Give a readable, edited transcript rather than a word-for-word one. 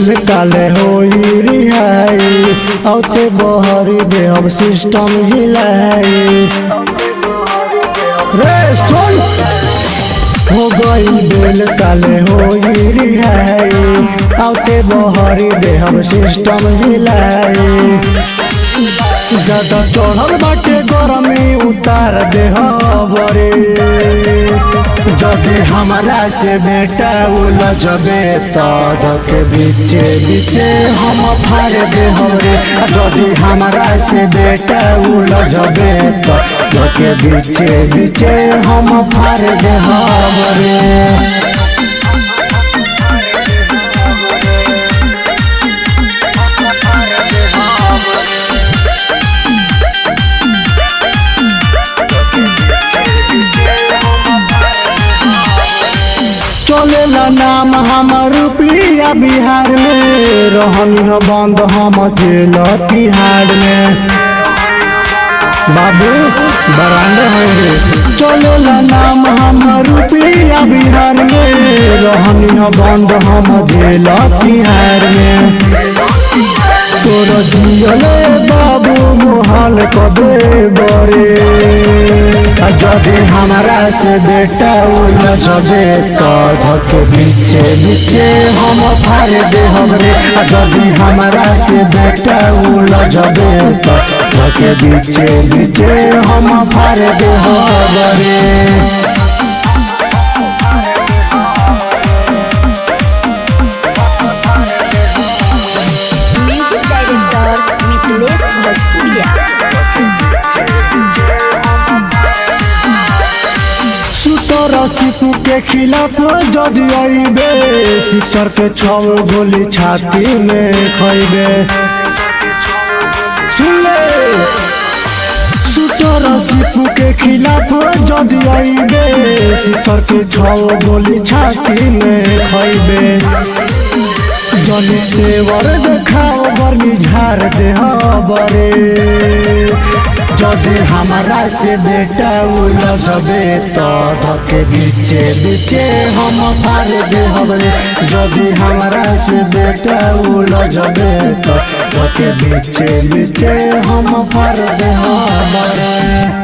बेल काले होई रिहाई औते बहरी दे अब सिस्टम हिलाई रे सुन हो गई बेल काले होई रिहाई औते बहरी दे अब सिस्टम हिलाई ज्यादा चढ़ल बाटे गरमी उतार दे बरे जदि हमारा से बेटा उलझबे के बीचे बीचे हम फाड़ दे हमरे जदि हमारा से बेटा उलझबे के बीचे बीचे हम फाड़ दे हमरे चलेला नाम हमर रुपया बिहार में रहनी हो बंद हम जेल तिहाड़ में बाबू बरांड है रे चलेला नाम हमर रुपया बिहार में रहनी हो बंद हम जेल तिहाड़ में तोर जियले बाबू मोहाल कदे बरे जदि हमारा से बेटा उलझबे के बीचे बीचे हम फाड़ दे हमरे जदि हमारा से बेटा उलझबे के बीचे बीचे हम फाड़ दे हमरे सिपू के खिलाफ जदि आईबे सिक्सर के 6 गोली छाती में खइबे सुन ले सुतर सिपू के खिलाफ जदि आईबे सिक्सर के 6 गोली छाती में खइबे जने तेवर देखाओ बरनी झाड़ दे बरे जदि हमारा से बेटा उलझबे के बीचे बीचे हम फाड़ दे हमरे जदि हमारा से बेटा उलझबे के बीचे बीचे हम फाड़ दे हमरे।